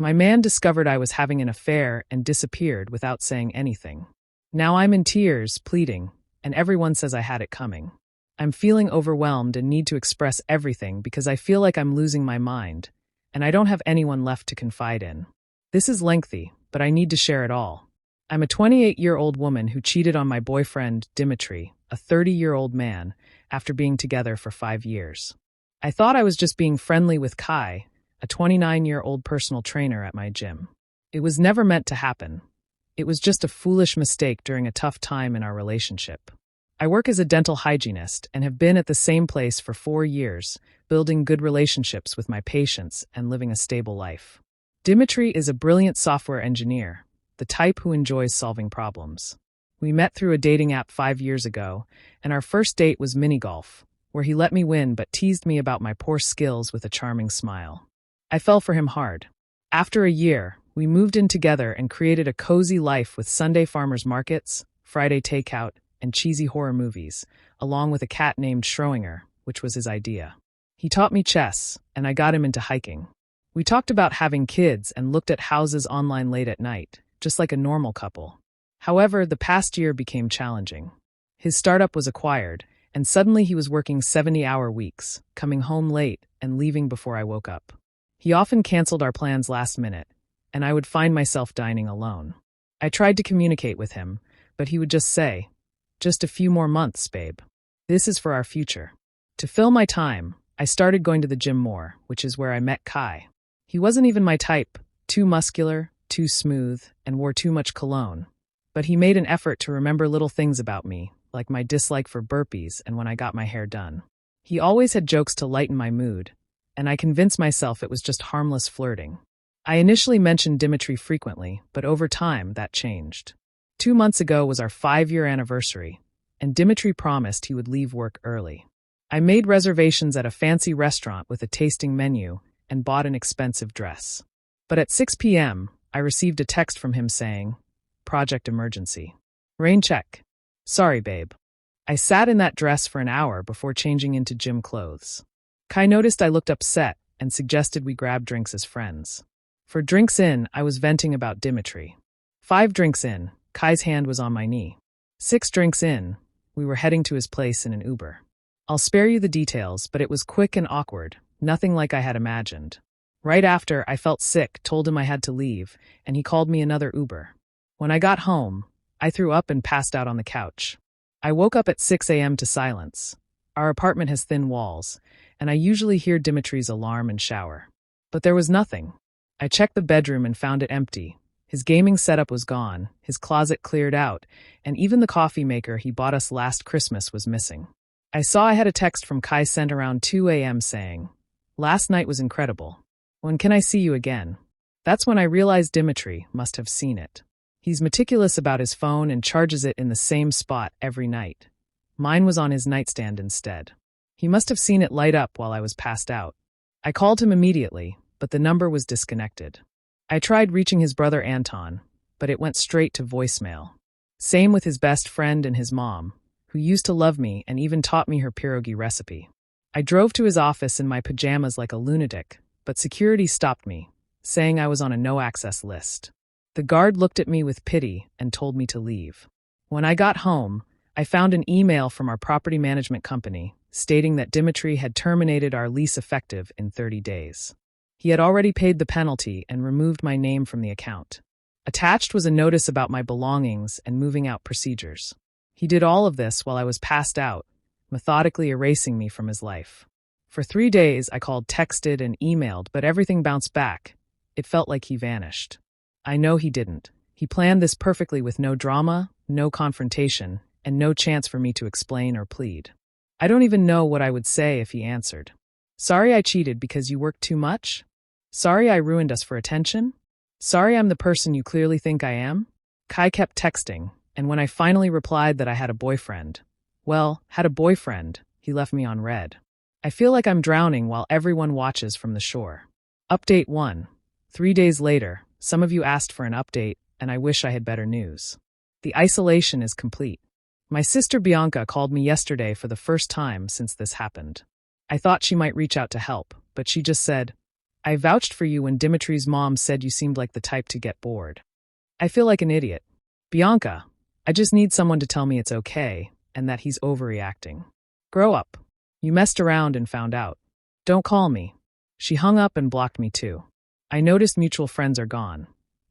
My man discovered I was having an affair and disappeared without saying anything. Now I'm in tears, pleading, and everyone says I had it coming. I'm feeling overwhelmed and need to express everything because I feel like I'm losing my mind, and I don't have anyone left to confide in. This is lengthy, but I need to share it all. I'm a 28-year-old woman who cheated on my boyfriend, Dimitri, a 30-year-old man, after being together for 5 years. I thought I was just being friendly with Kai, a 29-year-old personal trainer at my gym. It was never meant to happen. It was just a foolish mistake during a tough time in our relationship. I work as a dental hygienist and have been at the same place for 4 years, building good relationships with my patients and living a stable life. Dimitri is a brilliant software engineer, the type who enjoys solving problems. We met through a dating app 5 years ago, and our first date was mini-golf, where he let me win but teased me about my poor skills with a charming smile. I fell for him hard. After a year, we moved in together and created a cozy life with Sunday farmers markets, Friday takeout, and cheesy horror movies, along with a cat named Schrödinger, which was his idea. He taught me chess, and I got him into hiking. We talked about having kids and looked at houses online late at night, just like a normal couple. However, the past year became challenging. His startup was acquired, and suddenly he was working 70-hour weeks, coming home late and leaving before I woke up. He often canceled our plans last minute, and I would find myself dining alone. I tried to communicate with him, but he would just say, "Just a few more months, babe. This is for our future." To fill my time, I started going to the gym more, which is where I met Kai. He wasn't even my type, too muscular, too smooth, and wore too much cologne. But he made an effort to remember little things about me, like my dislike for burpees and when I got my hair done. He always had jokes to lighten my mood, and I convinced myself it was just harmless flirting. I initially mentioned Dimitri frequently, but over time that changed. 2 months ago was our 5-year anniversary, and Dimitri promised he would leave work early. I made reservations at a fancy restaurant with a tasting menu and bought an expensive dress. But at 6 p.m., I received a text from him saying, "Project emergency. Rain check. Sorry, babe." I sat in that dress for an hour before changing into gym clothes. Kai noticed I looked upset and suggested we grab drinks as friends. For drinks in, I was venting about Dimitri. 5 drinks in, Kai's hand was on my knee. 6 drinks in, we were heading to his place in an Uber. I'll spare you the details, but it was quick and awkward, nothing like I had imagined. Right after, I felt sick, told him I had to leave, and he called me another Uber. When I got home, I threw up and passed out on the couch. I woke up at 6 a.m. to silence. Our apartment has thin walls, and I usually hear Dimitri's alarm and shower. But there was nothing. I checked the bedroom and found it empty. His gaming setup was gone, his closet cleared out, and even the coffee maker he bought us last Christmas was missing. I saw I had a text from Kai sent around 2 a.m. saying, "Last night was incredible. When can I see you again?" That's when I realized Dimitri must have seen it. He's meticulous about his phone and charges it in the same spot every night. Mine was on his nightstand instead. He must have seen it light up while I was passed out. I called him immediately, but the number was disconnected. I tried reaching his brother Anton, but it went straight to voicemail. Same with his best friend and his mom, who used to love me and even taught me her pierogi recipe. I drove to his office in my pajamas like a lunatic, but security stopped me, saying I was on a no-access list. The guard looked at me with pity and told me to leave. When I got home, I found an email from our property management company stating that Dimitri had terminated our lease effective in 30 days. He had already paid the penalty and removed my name from the account. Attached was a notice about my belongings and moving out procedures. He did all of this while I was passed out, methodically erasing me from his life. For 3 days, I called, texted, and emailed, but everything bounced back. It felt like he vanished. I know he didn't. He planned this perfectly with no drama, no confrontation, and no chance for me to explain or plead. I don't even know what I would say if he answered. Sorry I cheated because you worked too much? Sorry I ruined us for attention? Sorry I'm the person you clearly think I am? Kai kept texting, and when I finally replied that I had a boyfriend, he left me on red. I feel like I'm drowning while everyone watches from the shore. Update 1. 3 days later, some of you asked for an update, and I wish I had better news. The isolation is complete. My sister Bianca called me yesterday for the first time since this happened. I thought she might reach out to help, but she just said, I vouched for you when Dimitri's mom said you seemed like the type to get bored. I feel like an idiot. Bianca, I just need someone to tell me it's okay and that he's overreacting. Grow up. You messed around and found out. Don't call me. She hung up and blocked me too. I noticed mutual friends are gone.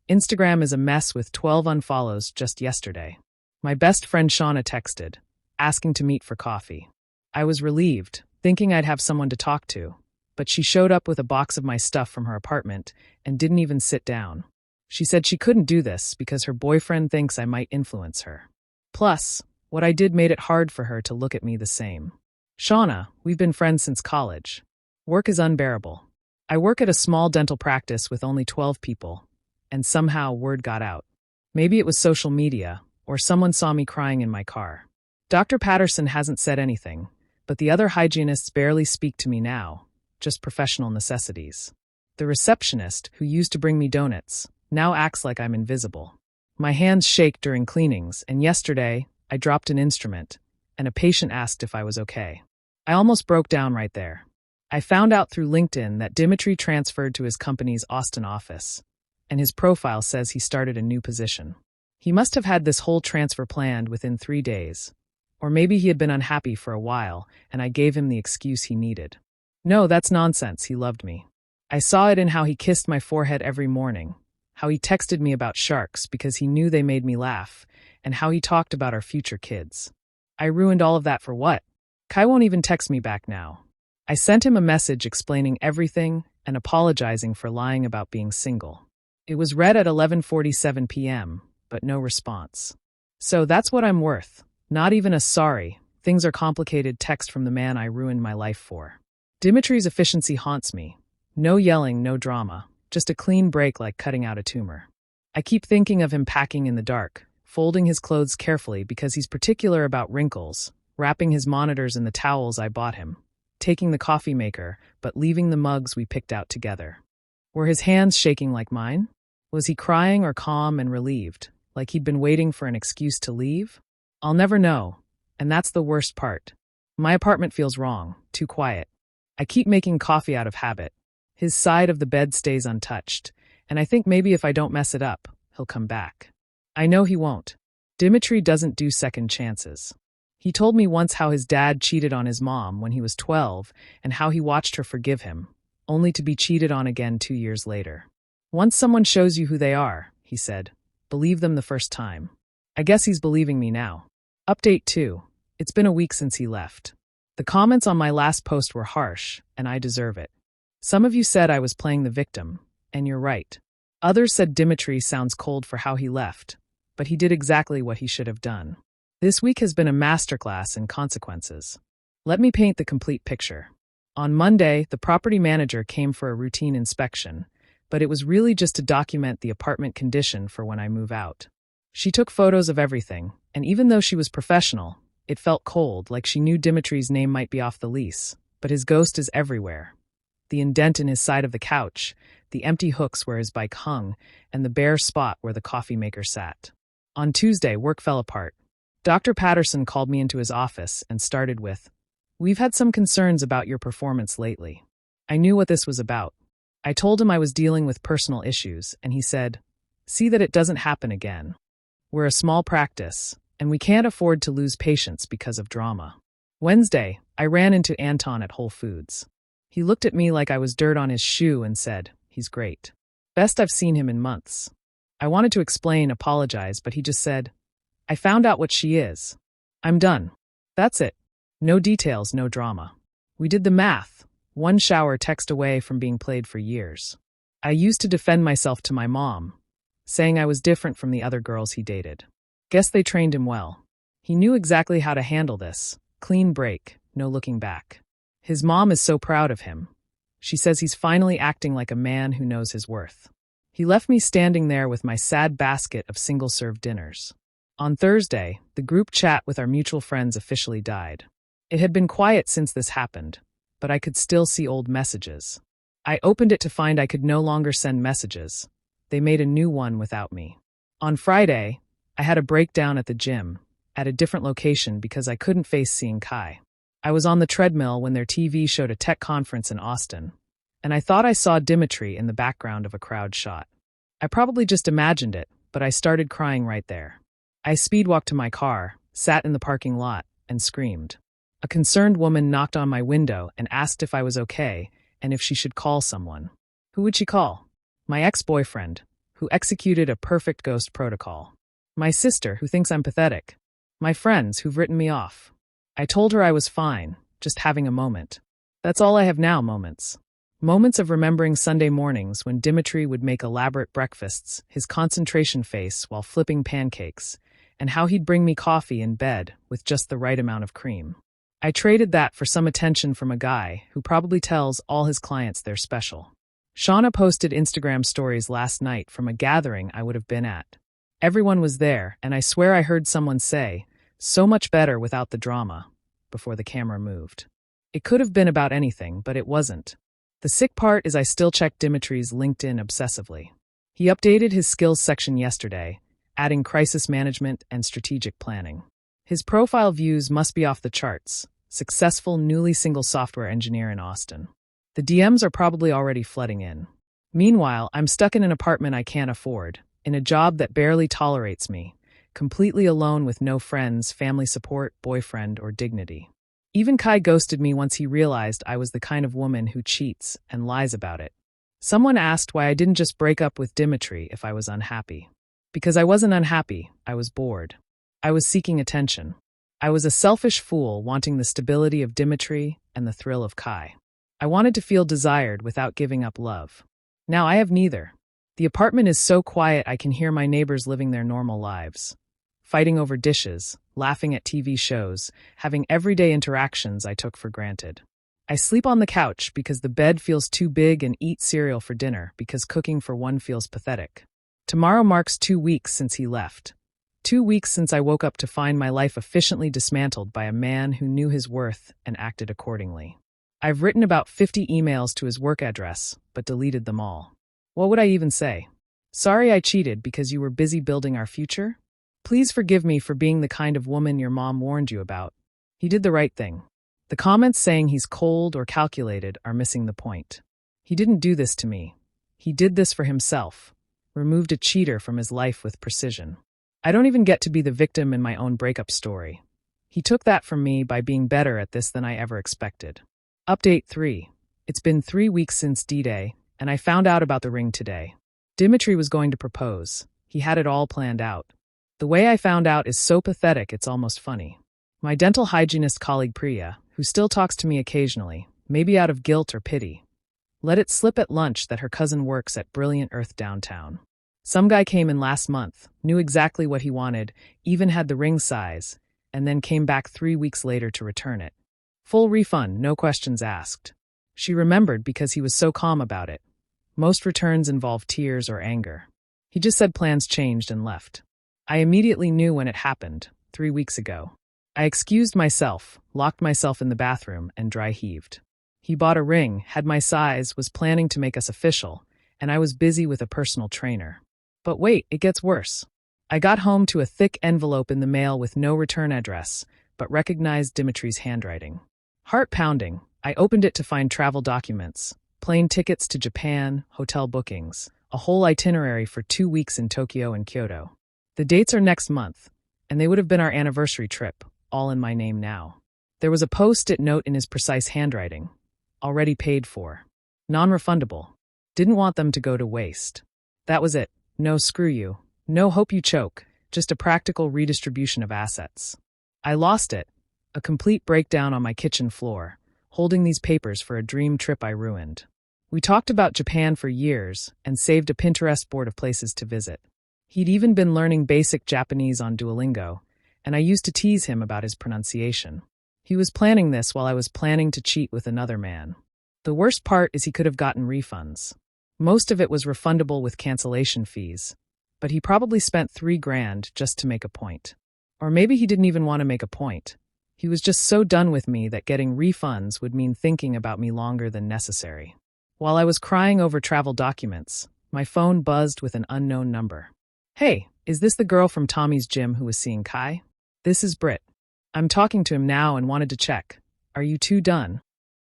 Instagram is a mess with 12 unfollows just yesterday. My best friend Shauna texted, asking to meet for coffee. I was relieved, thinking I'd have someone to talk to, but she showed up with a box of my stuff from her apartment and didn't even sit down. She said she couldn't do this because her boyfriend thinks I might influence her. Plus, what I did made it hard for her to look at me the same. Shauna, we've been friends since college. Work is unbearable. I work at a small dental practice with only 12 people, and somehow word got out. Maybe it was social media, or someone saw me crying in my car. Dr. Patterson hasn't said anything, but the other hygienists barely speak to me now, just professional necessities. The receptionist, who used to bring me donuts, now acts like I'm invisible. My hands shake during cleanings, and yesterday, I dropped an instrument, and a patient asked if I was okay. I almost broke down right there. I found out through LinkedIn that Dimitri transferred to his company's Austin office, and his profile says he started a new position. He must have had this whole transfer planned within 3 days. Or maybe he had been unhappy for a while, and I gave him the excuse he needed. No, that's nonsense, he loved me. I saw it in how he kissed my forehead every morning, how he texted me about sharks because he knew they made me laugh, and how he talked about our future kids. I ruined all of that for what? Kai won't even text me back now. I sent him a message explaining everything and apologizing for lying about being single. It was read at 11:47 p.m., but no response. So that's what I'm worth. Not even a sorry, things are complicated text from the man I ruined my life for. Dimitri's efficiency haunts me. No yelling, no drama. Just a clean break like cutting out a tumor. I keep thinking of him packing in the dark, folding his clothes carefully because he's particular about wrinkles, wrapping his monitors in the towels I bought him, taking the coffee maker, but leaving the mugs we picked out together. Were his hands shaking like mine? Was he crying or calm and relieved, like he'd been waiting for an excuse to leave? I'll never know, and that's the worst part. My apartment feels wrong, too quiet. I keep making coffee out of habit. His side of the bed stays untouched, and I think maybe if I don't mess it up, he'll come back. I know he won't. Dimitri doesn't do second chances. He told me once how his dad cheated on his mom when he was 12 and how he watched her forgive him, only to be cheated on again 2 years later. Once someone shows you who they are, he said, believe them the first time. I guess he's believing me now. Update 2. It's been a week since he left. The comments on my last post were harsh, and I deserve it. Some of you said I was playing the victim, and you're right. Others said Dimitri sounds cold for how he left, but he did exactly what he should have done. This week has been a masterclass in consequences. Let me paint the complete picture. On Monday, the property manager came for a routine inspection, but it was really just to document the apartment condition for when I move out. She took photos of everything, and even though she was professional, it felt cold, like she knew Dimitri's name might be off the lease, but his ghost is everywhere. The indent in his side of the couch, the empty hooks where his bike hung, and the bare spot where the coffee maker sat. On Tuesday, work fell apart. Dr. Patterson called me into his office and started with, "We've had some concerns about your performance lately." I knew what this was about. I told him I was dealing with personal issues, and he said, "See that it doesn't happen again. We're a small practice, and we can't afford to lose patients because of drama." Wednesday, I ran into Anton at Whole Foods. He looked at me like I was dirt on his shoe and said, "He's great. Best I've seen him in months." I wanted to explain, apologize, but he just said, "I found out what she is. I'm done. That's it. No details, no drama." We did the math, one shower text away from being played for years. I used to defend myself to my mom, saying I was different from the other girls he dated. Guess they trained him well. He knew exactly how to handle this. Clean break, no looking back. His mom is so proud of him. She says he's finally acting like a man who knows his worth. He left me standing there with my sad basket of single-serve dinners. On Thursday, the group chat with our mutual friends officially died. It had been quiet since this happened, but I could still see old messages. I opened it to find I could no longer send messages. They made a new one without me. On Friday, I had a breakdown at the gym, at a different location because I couldn't face seeing Kai. I was on the treadmill when their TV showed a tech conference in Austin. and I thought I saw Dimitri in the background of a crowd shot. I probably just imagined it, but I started crying right there. I speed-walked to my car, sat in the parking lot, and screamed. A concerned woman knocked on my window and asked if I was okay and if she should call someone. Who would she call? My ex-boyfriend, who executed a perfect ghost protocol. My sister, who thinks I'm pathetic. My friends, who've written me off. I told her I was fine, just having a moment. That's all I have now, moments. Moments of remembering Sunday mornings when Dimitri would make elaborate breakfasts, his concentration face while flipping pancakes, and how he'd bring me coffee in bed with just the right amount of cream. I traded that for some attention from a guy who probably tells all his clients they're special. Shauna posted Instagram stories last night from a gathering I would have been at. Everyone was there, and I swear I heard someone say, "So much better without the drama," before the camera moved. It could have been about anything, but it wasn't. The sick part is I still check Dimitri's LinkedIn obsessively. He updated his skills section yesterday, adding crisis management and strategic planning. His profile views must be off the charts. Successful, newly single software engineer in Austin. The DMs are probably already flooding in. Meanwhile, I'm stuck in an apartment I can't afford, in a job that barely tolerates me, completely alone with no friends, family support, boyfriend, or dignity. Even Kai ghosted me once he realized I was the kind of woman who cheats and lies about it. Someone asked why I didn't just break up with Dimitri if I was unhappy. Because I wasn't unhappy, I was bored. I was seeking attention. I was a selfish fool wanting the stability of Dimitri and the thrill of Kai. I wanted to feel desired without giving up love. Now I have neither. The apartment is so quiet I can hear my neighbors living their normal lives. Fighting over dishes, laughing at TV shows, having everyday interactions I took for granted. I sleep on the couch because the bed feels too big and eat cereal for dinner because cooking for one feels pathetic. Tomorrow marks 2 weeks since he left. 2 weeks since I woke up to find my life efficiently dismantled by a man who knew his worth and acted accordingly. I've written about 50 emails to his work address, but deleted them all. What would I even say? Sorry I cheated because you were busy building our future? Please forgive me for being the kind of woman your mom warned you about. He did the right thing. The comments saying he's cold or calculated are missing the point. He didn't do this to me. He did this for himself. Removed a cheater from his life with precision. I don't even get to be the victim in my own breakup story. He took that from me by being better at this than I ever expected. Update 3. It's been 3 weeks since D-Day, and I found out about the ring today. Dimitri was going to propose. He had it all planned out. The way I found out is so pathetic it's almost funny. My dental hygienist colleague Priya, who still talks to me occasionally, maybe out of guilt or pity, let it slip at lunch that her cousin works at Brilliant Earth downtown. Some guy came in last month, knew exactly what he wanted, even had the ring size, and then came back 3 weeks later to return it. Full refund, no questions asked. She remembered because he was so calm about it. Most returns involved tears or anger. He just said plans changed and left. I immediately knew when it happened, 3 weeks ago. I excused myself, locked myself in the bathroom, and dry heaved. He bought a ring, had my size, was planning to make us official, and I was busy with a personal trainer. But wait, it gets worse. I got home to a thick envelope in the mail with no return address, but recognized Dimitri's handwriting. Heart pounding, I opened it to find travel documents, plane tickets to Japan, hotel bookings, a whole itinerary for 2 weeks in Tokyo and Kyoto. The dates are next month, and they would have been our anniversary trip, all in my name now. There was a post-it note in his precise handwriting. Already paid for. Non-refundable. Didn't want them to go to waste. That was it. No screw you. No hope you choke. Just a practical redistribution of assets. I lost it. A complete breakdown on my kitchen floor, holding these papers for a dream trip I ruined. We talked about Japan for years and saved a Pinterest board of places to visit. He'd even been learning basic Japanese on Duolingo, and I used to tease him about his pronunciation. He was planning this while I was planning to cheat with another man. The worst part is he could have gotten refunds. Most of it was refundable with cancellation fees, but he probably spent $3,000 just to make a point. Or maybe he didn't even want to make a point. He was just so done with me that getting refunds would mean thinking about me longer than necessary. While I was crying over travel documents, my phone buzzed with an unknown number. Hey, is this the girl from Tommy's gym who was seeing Kai? This is Britt. I'm talking to him now and wanted to check. Are you two done?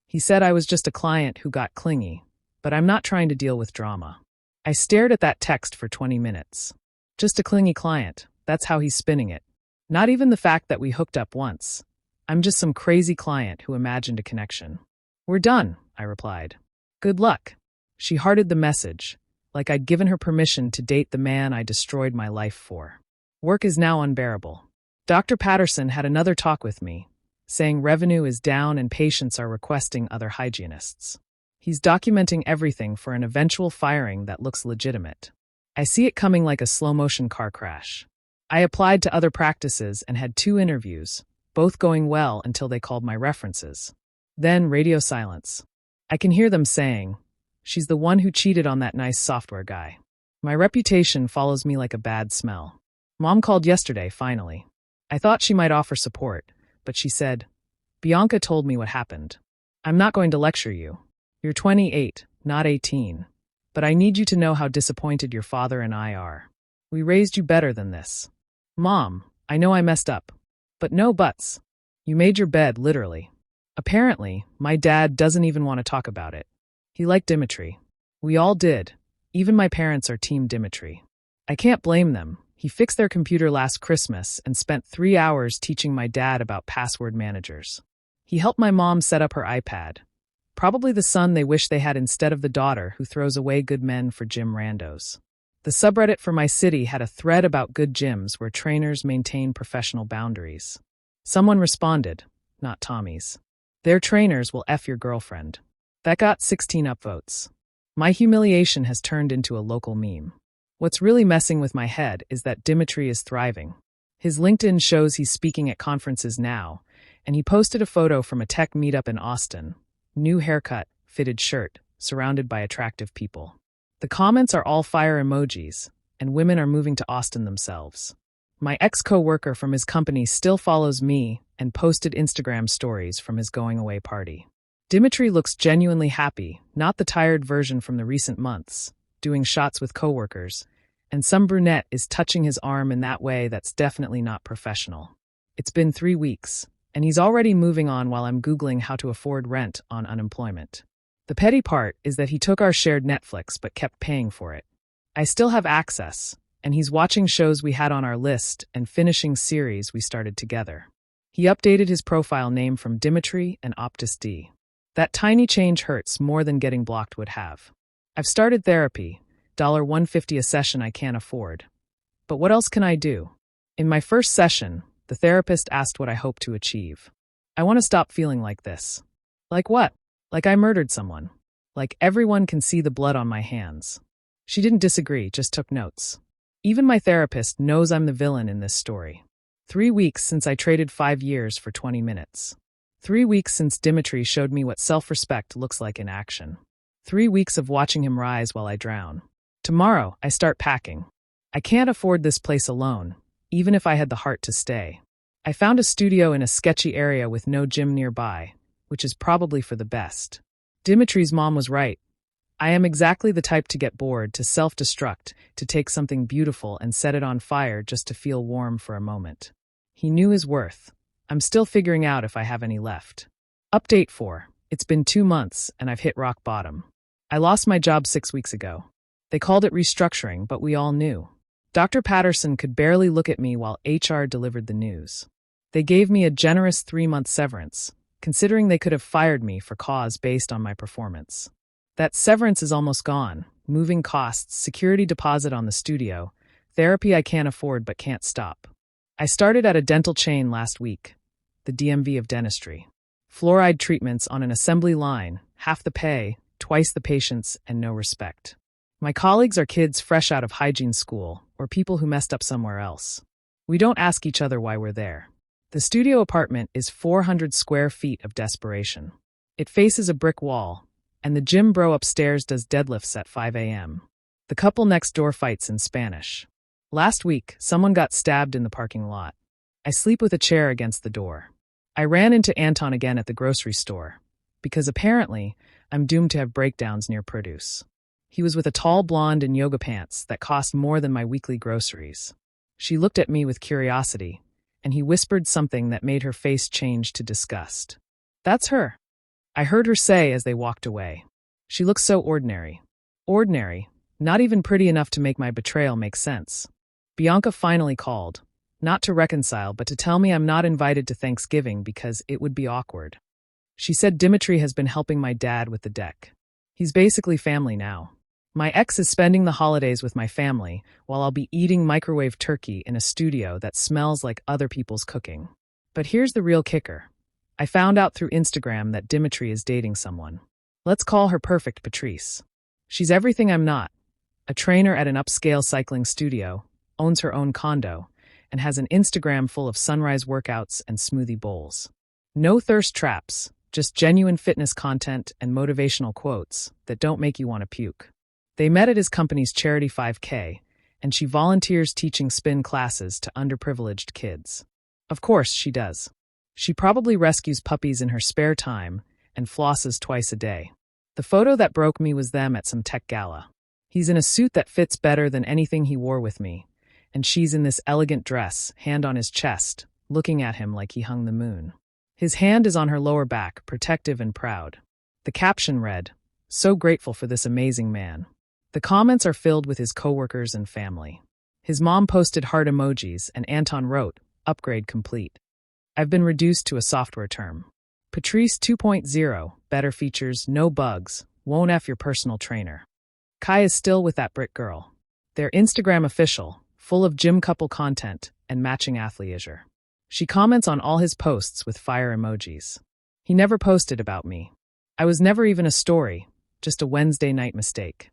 He said I was just a client who got clingy, but I'm not trying to deal with drama. I stared at that text for 20 minutes. Just a clingy client, that's how he's spinning it. Not even the fact that we hooked up once. I'm just some crazy client who imagined a connection. We're done, I replied. Good luck. She hearted the message, like I'd given her permission to date the man I destroyed my life for. Work is now unbearable. Dr. Patterson had another talk with me, saying revenue is down and patients are requesting other hygienists. He's documenting everything for an eventual firing that looks legitimate. I see it coming like a slow-motion car crash. I applied to other practices and had 2 interviews, both going well until they called my references. Then radio silence. I can hear them saying, "She's the one who cheated on that nice software guy." My reputation follows me like a bad smell. Mom called yesterday, finally. I thought she might offer support, but she said, "Bianca told me what happened. I'm not going to lecture you. You're 28, not 18. But I need you to know how disappointed your father and I are. We raised you better than this. Mom, I know I messed up. But no buts. You made your bed, literally." Apparently, my dad doesn't even want to talk about it. He liked Dimitri. We all did. Even my parents are Team Dimitri. I can't blame them. He fixed their computer last Christmas and spent 3 hours teaching my dad about password managers. He helped my mom set up her iPad. Probably the son they wish they had instead of the daughter who throws away good men for gym randos. The subreddit for my city had a thread about good gyms where trainers maintain professional boundaries. Someone responded, not Tommy's. Their trainers will F your girlfriend. That got 16 upvotes. My humiliation has turned into a local meme. What's really messing with my head is that Dimitri is thriving. His LinkedIn shows he's speaking at conferences now, and he posted a photo from a tech meetup in Austin. New haircut, fitted shirt, surrounded by attractive people. The comments are all fire emojis, and women are moving to Austin themselves. My ex-coworker from his company still follows me and posted Instagram stories from his going-away party. Dimitri looks genuinely happy, not the tired version from the recent months, doing shots with coworkers, and some brunette is touching his arm in that way that's definitely not professional. It's been 3 weeks, and he's already moving on while I'm Googling how to afford rent on unemployment. The petty part is that he took our shared Netflix but kept paying for it. I still have access, and he's watching shows we had on our list and finishing series we started together. He updated his profile name from Dimitri and Optus D. That tiny change hurts more than getting blocked would have. I've started therapy, $150 a session I can't afford. But what else can I do? In my first session, the therapist asked what I hope to achieve. I want to stop feeling like this. Like what? Like I murdered someone. Like everyone can see the blood on my hands. She didn't disagree, just took notes. Even my therapist knows I'm the villain in this story. 3 weeks since I traded 5 years for 20 minutes. 3 weeks since Dimitri showed me what self-respect looks like in action. 3 weeks of watching him rise while I drown. Tomorrow, I start packing. I can't afford this place alone, even if I had the heart to stay. I found a studio in a sketchy area with no gym nearby, which is probably for the best. Dimitri's mom was right. I am exactly the type to get bored, to self-destruct, to take something beautiful and set it on fire just to feel warm for a moment. He knew his worth. I'm still figuring out if I have any left. Update 4. It's been 2 months, and I've hit rock bottom. I lost my job 6 weeks ago. They called it restructuring, but we all knew. Dr. Patterson could barely look at me while HR delivered the news. They gave me a generous 3-month severance, considering they could have fired me for cause based on my performance. That severance is almost gone. Moving costs, security deposit on the studio, therapy I can't afford but can't stop. I started at a dental chain last week, the DMV of dentistry. Fluoride treatments on an assembly line, half the pay, twice the patients, and no respect. My colleagues are kids fresh out of hygiene school or people who messed up somewhere else. We don't ask each other why we're there. The studio apartment is 400 square feet of desperation. It faces a brick wall, and the gym bro upstairs does deadlifts at 5 a.m. The couple next door fights in Spanish. Last week, someone got stabbed in the parking lot. I sleep with a chair against the door. I ran into Anton again at the grocery store, because apparently, I'm doomed to have breakdowns near produce. He was with a tall blonde in yoga pants that cost more than my weekly groceries. She looked at me with curiosity, and he whispered something that made her face change to disgust. "That's her," I heard her say as they walked away. She looks so ordinary. Ordinary, not even pretty enough to make my betrayal make sense. Bianca finally called, not to reconcile, but to tell me I'm not invited to Thanksgiving because it would be awkward. She said Dimitri has been helping my dad with the deck. He's basically family now. My ex is spending the holidays with my family, while I'll be eating microwave turkey in a studio that smells like other people's cooking. But here's the real kicker. I found out through Instagram that Dimitri is dating someone. Let's call her Perfect Patrice. She's everything I'm not. A trainer at an upscale cycling studio, owns her own condo, and has an Instagram full of sunrise workouts and smoothie bowls. No thirst traps, just genuine fitness content and motivational quotes that don't make you want to puke. They met at his company's charity 5K, and she volunteers teaching spin classes to underprivileged kids. Of course, she does. She probably rescues puppies in her spare time and flosses twice a day. The photo that broke me was them at some tech gala. He's in a suit that fits better than anything he wore with me, and she's in this elegant dress, hand on his chest, looking at him like he hung the moon. His hand is on her lower back, protective and proud. The caption read, "So grateful for this amazing man." The comments are filled with his coworkers and family. His mom posted heart emojis, and Anton wrote, "Upgrade complete. I've been reduced to a software term. Patrice 2.0, better features, no bugs, won't F your personal trainer." Kai is still with that Brit girl. They're Instagram official, full of gym couple content and matching athleisure. She comments on all his posts with fire emojis. He never posted about me. I was never even a story, just a Wednesday night mistake.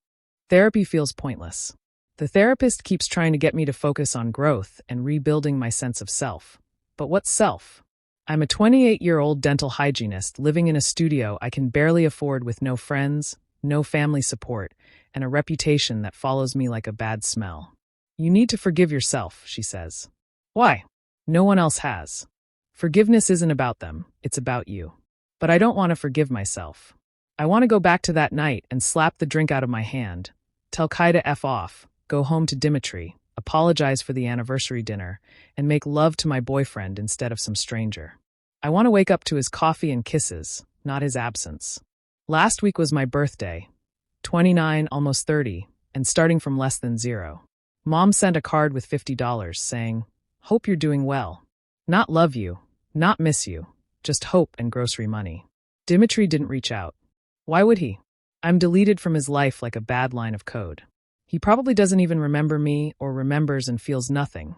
Therapy feels pointless. The therapist keeps trying to get me to focus on growth and rebuilding my sense of self. But what's self? I'm a 28-year-old dental hygienist living in a studio I can barely afford with no friends, no family support, and a reputation that follows me like a bad smell. You need to forgive yourself, she says. Why? No one else has. Forgiveness isn't about them, it's about you. But I don't want to forgive myself. I want to go back to that night and slap the drink out of my hand, tell Kai to F off, go home to Dimitri, apologize for the anniversary dinner, and make love to my boyfriend instead of some stranger. I want to wake up to his coffee and kisses, not his absence. Last week was my birthday, 29, almost 30, and starting from less than zero. Mom sent a card with $50 saying, "Hope you're doing well. Not love you, not miss you, just hope and grocery money." Dimitri didn't reach out. Why would he? I'm deleted from his life like a bad line of code. He probably doesn't even remember me or remembers and feels nothing.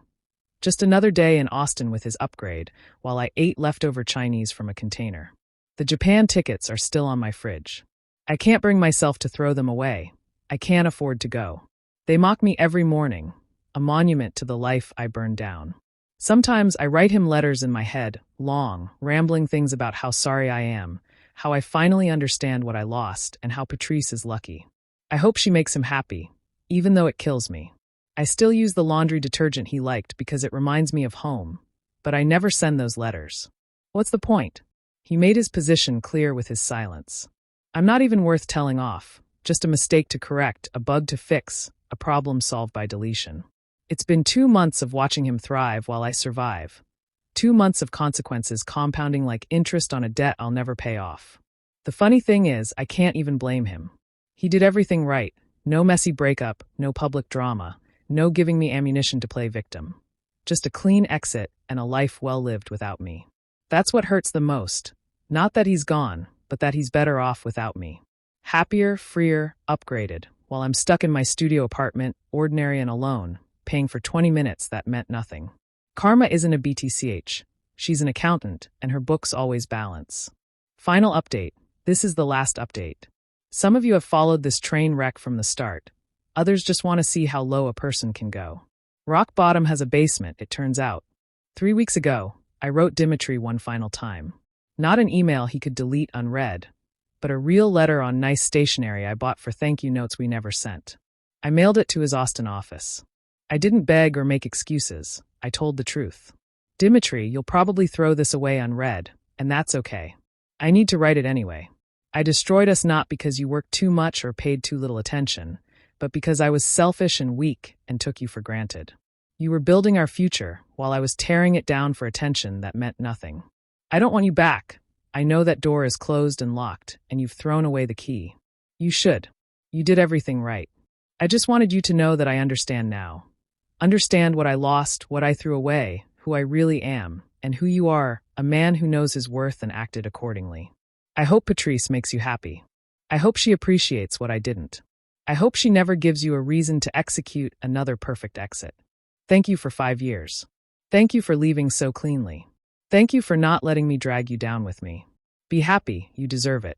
Just another day in Austin with his upgrade, while I ate leftover Chinese from a container. The Japan tickets are still on my fridge. I can't bring myself to throw them away. I can't afford to go. They mock me every morning, a monument to the life I burned down. Sometimes I write him letters in my head, long, rambling things about how sorry I am, how I finally understand what I lost, and how Patrice is lucky. I hope she makes him happy, even though it kills me. I still use the laundry detergent he liked because it reminds me of home, but I never send those letters. What's the point? He made his position clear with his silence. I'm not even worth telling off, just a mistake to correct, a bug to fix, a problem solved by deletion. It's been 2 months of watching him thrive while I survive. 2 months of consequences compounding like interest on a debt I'll never pay off. The funny thing is, I can't even blame him. He did everything right. No messy breakup, no public drama, no giving me ammunition to play victim. Just a clean exit and a life well lived without me. That's what hurts the most. Not that he's gone, but that he's better off without me. Happier, freer, upgraded, while I'm stuck in my studio apartment, ordinary and alone, paying for 20 minutes that meant nothing. Karma isn't a BTCH. She's an accountant, and her books always balance. Final update. This is the last update. Some of you have followed this train wreck from the start. Others just want to see how low a person can go. Rock bottom has a basement, it turns out. 3 weeks ago, I wrote Dimitri one final time. Not an email he could delete unread, but a real letter on nice stationery I bought for thank you notes we never sent. I mailed it to his Austin office. I didn't beg or make excuses. I told the truth. Dimitri, you'll probably throw this away unread, and that's okay. I need to write it anyway. I destroyed us not because you worked too much or paid too little attention, but because I was selfish and weak and took you for granted. You were building our future while I was tearing it down for attention that meant nothing. I don't want you back. I know that door is closed and locked, and you've thrown away the key. You should. You did everything right. I just wanted you to know that I understand now. Understand what I lost, what I threw away, who I really am, and who you are, a man who knows his worth and acted accordingly. I hope Patrice makes you happy. I hope she appreciates what I didn't. I hope she never gives you a reason to execute another perfect exit. Thank you for 5 years. Thank you for leaving so cleanly. Thank you for not letting me drag you down with me. Be happy, you deserve it.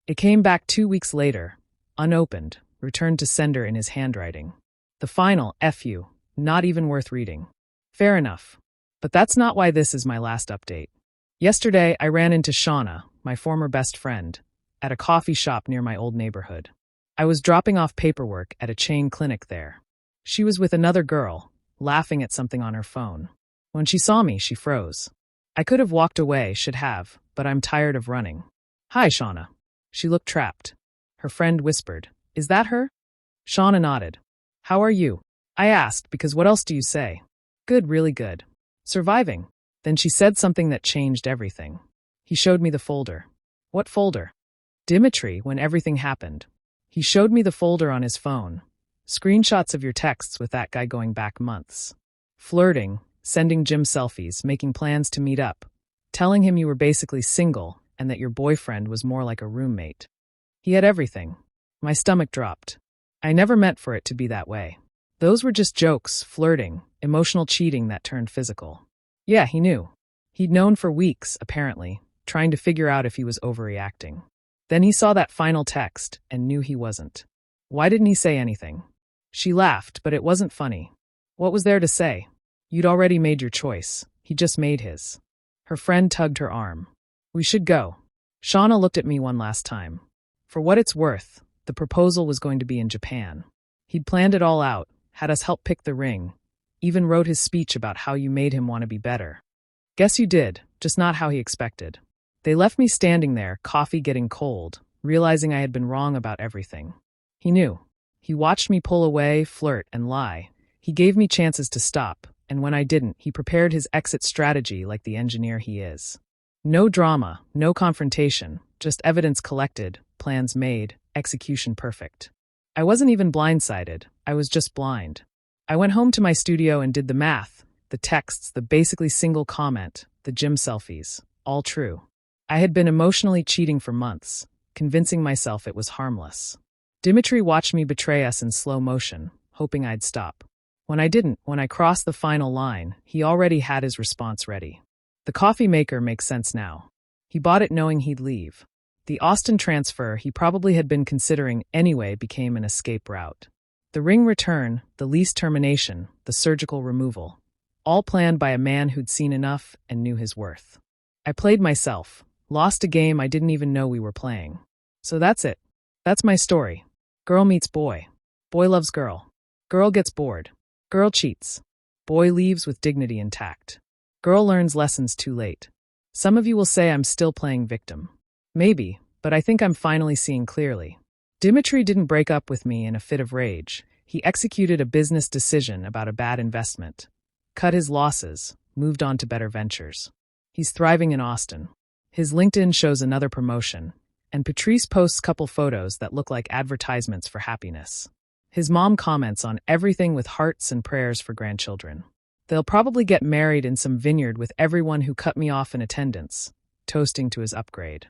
It came back 2 weeks later, unopened, returned to sender in his handwriting. The final, F you, not even worth reading. Fair enough. But that's not why this is my last update. Yesterday, I ran into Shauna, my former best friend, at a coffee shop near my old neighborhood. I was dropping off paperwork at a chain clinic there. She was with another girl, laughing at something on her phone. When she saw me, she froze. I could have walked away, should have, but I'm tired of running. Hi, Shauna. She looked trapped. Her friend whispered, Is that her? Shauna nodded. How are you? I asked, because what else do you say? Good, really good. Surviving. Then she said something that changed everything. He showed me the folder. What folder? Dimitri, when everything happened. He showed me the folder on his phone. Screenshots of your texts with that guy going back months. Flirting, sending gym selfies, making plans to meet up, telling him you were basically single and that your boyfriend was more like a roommate. He had everything. My stomach dropped. I never meant for it to be that way. Those were just jokes, flirting, emotional cheating that turned physical. Yeah, he knew. He'd known for weeks, apparently, trying to figure out if he was overreacting. Then he saw that final text and knew he wasn't. Why didn't he say anything? She laughed, but it wasn't funny. What was there to say? You'd already made your choice. He just made his. Her friend tugged her arm. We should go. Shauna looked at me one last time. For what it's worth, the proposal was going to be in Japan. He'd planned it all out, had us help pick the ring, even wrote his speech about how you made him want to be better. Guess you did, just not how he expected. They left me standing there, coffee getting cold, realizing I had been wrong about everything. He knew. He watched me pull away, flirt, and lie. He gave me chances to stop, and when I didn't, he prepared his exit strategy like the engineer he is. No drama, no confrontation, just evidence collected, plans made, execution perfect. I wasn't even blindsided, I was just blind. I went home to my studio and did the math, the texts, the basically single comment, the gym selfies, all true. I had been emotionally cheating for months, convincing myself it was harmless. Dimitri watched me betray us in slow motion, hoping I'd stop. When I didn't, when I crossed the final line, he already had his response ready. The coffee maker makes sense now. He bought it knowing he'd leave. The Austin transfer he probably had been considering anyway became an escape route. The ring return, the lease termination, the surgical removal, all planned by a man who'd seen enough and knew his worth. I played myself, lost a game I didn't even know we were playing. So that's it. That's my story. Girl meets boy. Boy loves girl. Girl gets bored. Girl cheats. Boy leaves with dignity intact. Girl learns lessons too late. Some of you will say I'm still playing victim. Maybe, but I think I'm finally seeing clearly. Dimitri didn't break up with me in a fit of rage. He executed a business decision about a bad investment, cut his losses, moved on to better ventures. He's thriving in Austin. His LinkedIn shows another promotion, and Patrice posts couple photos that look like advertisements for happiness. His mom comments on everything with hearts and prayers for grandchildren. They'll probably get married in some vineyard with everyone who cut me off in attendance, toasting to his upgrade.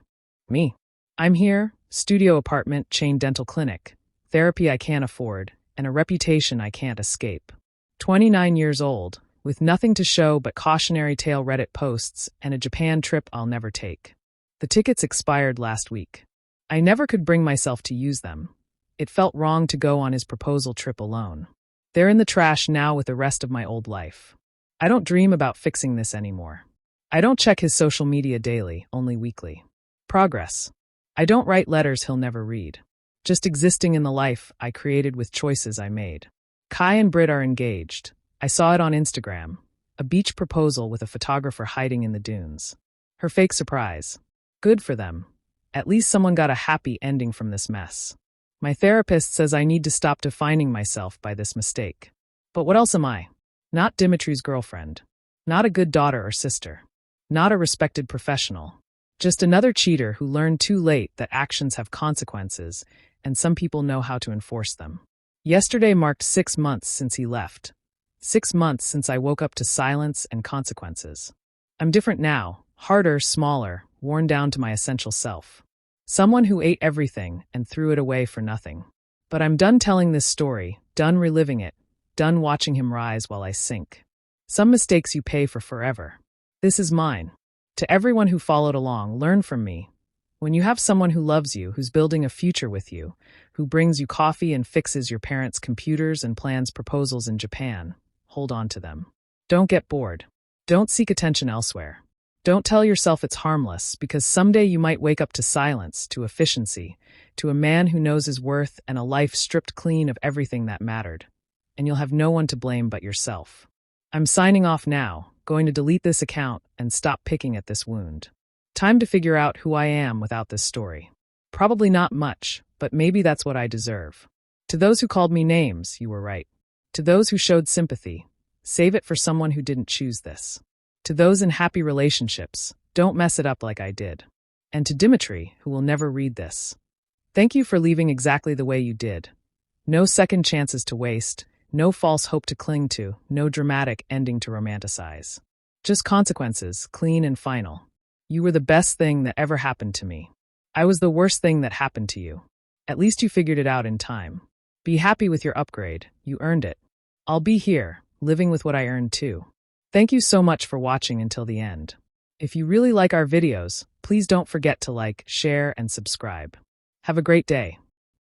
Me. I'm here, studio apartment, chain dental clinic, therapy I can't afford, and a reputation I can't escape. 29 years old, with nothing to show but cautionary tale Reddit posts and a Japan trip I'll never take. The tickets expired last week. I never could bring myself to use them. It felt wrong to go on his proposal trip alone. They're in the trash now with the rest of my old life. I don't dream about fixing this anymore. I don't check his social media daily, only weekly. Progress. I don't write letters he'll never read. Just existing in the life I created with choices I made. Kai and Britt are engaged. I saw it on Instagram. A beach proposal with a photographer hiding in the dunes. Her fake surprise. Good for them. At least someone got a happy ending from this mess. My therapist says I need to stop defining myself by this mistake. But what else am I? Not Dimitri's girlfriend. Not a good daughter or sister. Not a respected professional. Just another cheater who learned too late that actions have consequences and some people know how to enforce them. Yesterday marked 6 months since he left. 6 months since I woke up to silence and consequences. I'm different now, harder, smaller, worn down to my essential self. Someone who ate everything and threw it away for nothing. But I'm done telling this story, done reliving it, done watching him rise while I sink. Some mistakes you pay for forever. This is mine. To everyone who followed along, learn from me. When you have someone who loves you, who's building a future with you, who brings you coffee and fixes your parents' computers and plans proposals in Japan, hold on to them. Don't get bored. Don't seek attention elsewhere. Don't tell yourself it's harmless, because someday you might wake up to silence, to efficiency, to a man who knows his worth and a life stripped clean of everything that mattered. And you'll have no one to blame but yourself. I'm signing off now, going to delete this account and stop picking at this wound. Time to figure out who I am without this story. Probably not much, but maybe that's what I deserve. To those who called me names, you were right. To those who showed sympathy, save it for someone who didn't choose this. To those in happy relationships, don't mess it up like I did. And to Dimitri, who will never read this, thank you for leaving exactly the way you did. No second chances to waste, no false hope to cling to, no dramatic ending to romanticize. Just consequences, clean and final. You were the best thing that ever happened to me. I was the worst thing that happened to you. At least you figured it out in time. Be happy with your upgrade. You earned it. I'll be here, living with what I earned too. Thank you so much for watching until the end. If you really like our videos, please don't forget to like, share, and subscribe. Have a great day.